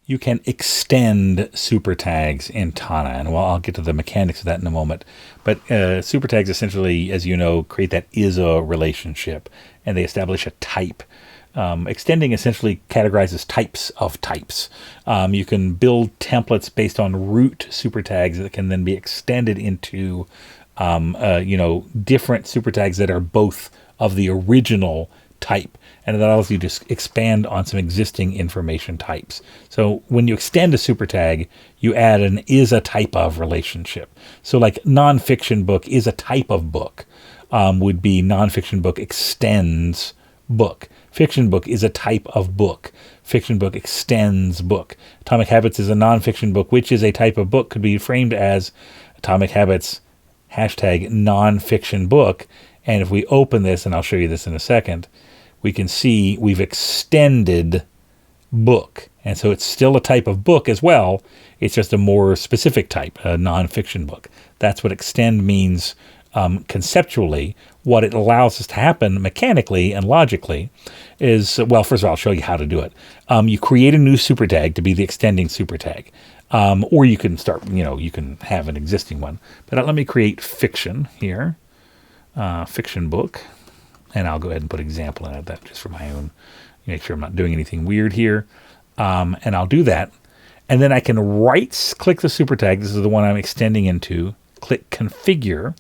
you can extend super tags in Tana. And well, I'll get to the mechanics of that in a moment. But super tags essentially, as you know, create that is-a relationship, and they establish a type. Extending essentially categorizes types of types. You can build templates based on root super tags that can then be extended into, different super tags that are both of the original type, and that allows you to expand on some existing information types. So when you extend a super tag, you add an is a type of relationship. So like nonfiction book is a type of book, would be nonfiction book extends book. Fiction book is a type of book. Fiction book extends book. Atomic Habits is a nonfiction book, which is a type of book, could be framed as Atomic Habits hashtag nonfiction book. And if we open this, and I'll show you this in a second, we can see we've extended book. And so it's still a type of book as well. It's just a more specific type, a nonfiction book. That's what extend means conceptually. What it allows us to happen mechanically and logically is, well, first of all, I'll show you how to do it. You create a new super tag to be the extending super tag. Or you can start, you can have an existing one. But let me create fiction here. Fiction book. And I'll go ahead and put example in it, that just for my own, make sure I'm not doing anything weird here. And I'll do that. And then I can right-click the super tag. This is the one I'm extending into. Click configure.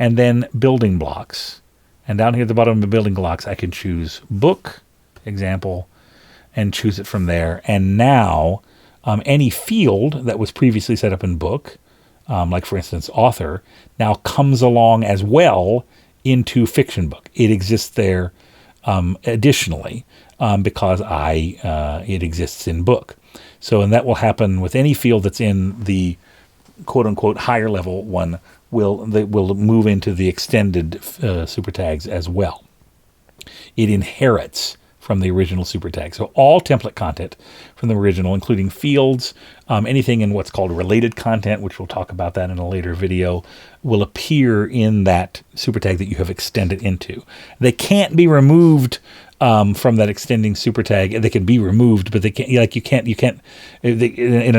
And then building blocks. And down here at the bottom of the building blocks, I can choose book, example, and choose it from there. And now any field that was previously set up in book, like for instance, author, now comes along as well into fiction book. It exists there additionally because it exists in book. So, and that will happen with any field that's in the quote-unquote higher level one. Will move into the extended super tags as well. It inherits from the original super tag. So all template content from the original, including fields, anything in what's called related content, which we'll talk about that in a later video, will appear in that super tag that you have extended into. They can't be removed from that extending super tag. They can be removed, but they can't.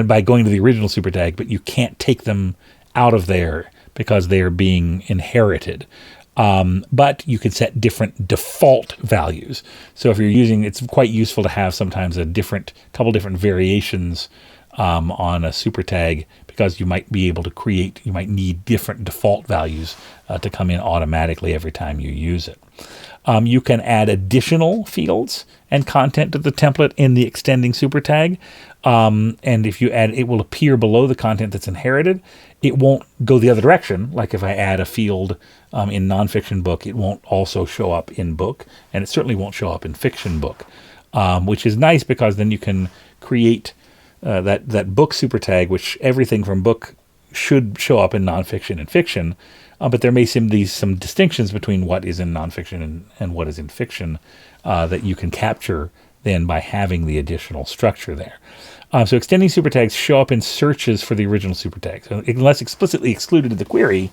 By going to the original super tag, but you can't take them out of there because they are being inherited. But you can set different default values. So if you're using, it's quite useful to have sometimes couple different variations on a super tag, because you might be able to you might need different default values to come in automatically every time you use it. You can add additional fields and content to the template in the extending super tag. And if you add, it will appear below the content that's inherited. It won't go the other direction. Like if I add a field in nonfiction book, it won't also show up in book, and it certainly won't show up in fiction book, which is nice because then you can create that book super tag, which everything from book should show up in nonfiction and fiction. But there may be some distinctions between what is in nonfiction and what is in fiction that you can capture then by having the additional structure there. So extending super tags show up in searches for the original super tag. So unless explicitly excluded in the query,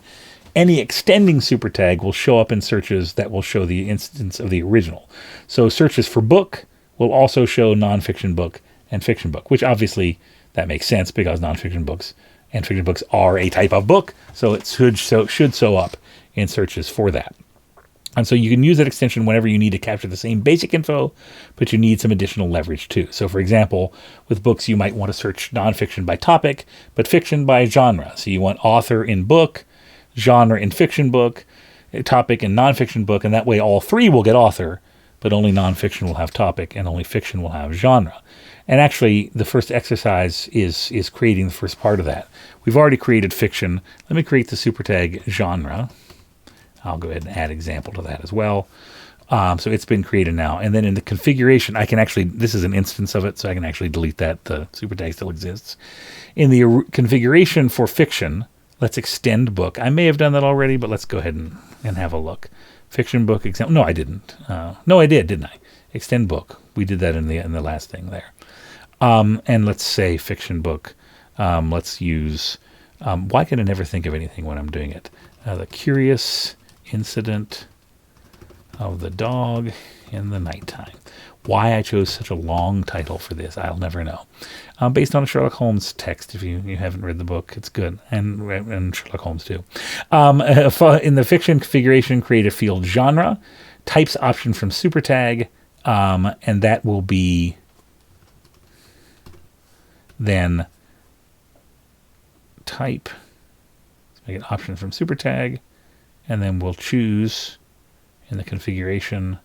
any extending super tag will show up in searches that will show the instance of the original. So searches for book will also show nonfiction book and fiction book, which obviously that makes sense because nonfiction books and fiction books are a type of book, so it should show up in searches for that. And so you can use that extension whenever you need to capture the same basic info, but you need some additional leverage too. So for example, with books, you might want to search nonfiction by topic, but fiction by genre. So you want author in book, genre in fiction book, topic in nonfiction book, and that way all three will get author, but only nonfiction will have topic and only fiction will have genre. And actually, the first exercise is creating the first part of that. We've already created fiction. Let me create the super tag genre. I'll go ahead and add example to that as well. So it's been created now. And then in the configuration, I can actually, this is an instance of it, so I can actually delete that. The super tag still exists. In the configuration for fiction, let's extend book. I may have done that already, but let's go ahead and have a look. Fiction book example. No, I didn't. No, I did, didn't I? Extend book. We did that in the last thing there. And let's say fiction book. Let's use, why can I never think of anything when I'm doing it? The Curious Incident of the Dog in the nighttime. Why I chose such a long title for this, I'll never know. Based on a Sherlock Holmes text. If you haven't read the book, it's good. And Sherlock Holmes too. In the fiction configuration, create a field genre, types option from supertag, and that will be then type. Let's make an option from supertag, and then we'll choose in the configuration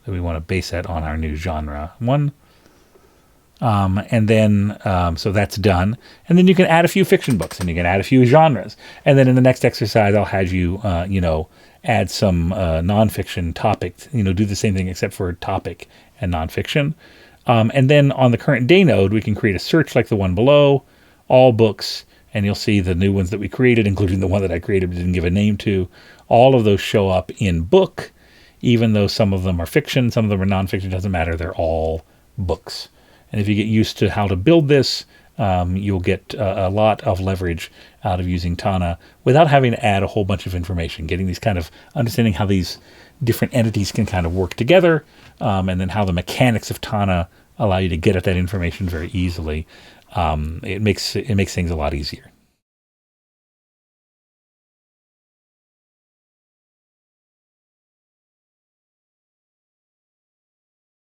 that we want to base that on our new genre one. And then, so that's done. And then you can add a few fiction books and you can add a few genres. And then in the next exercise, I'll have you, add some nonfiction topic, do the same thing except for topic and nonfiction. And then on the current day node, we can create a search like the one below, all books, and you'll see the new ones that we created, including the one that I created but didn't give a name to. All of those show up in book, even though some of them are fiction, some of them are nonfiction, doesn't matter. They're all books. And if you get used to how to build this, you'll get a lot of leverage out of using Tana without having to add a whole bunch of information, getting these kind of understanding how these different entities can kind of work together, and then how the mechanics of Tana allow you to get at that information very easily. It makes things a lot easier.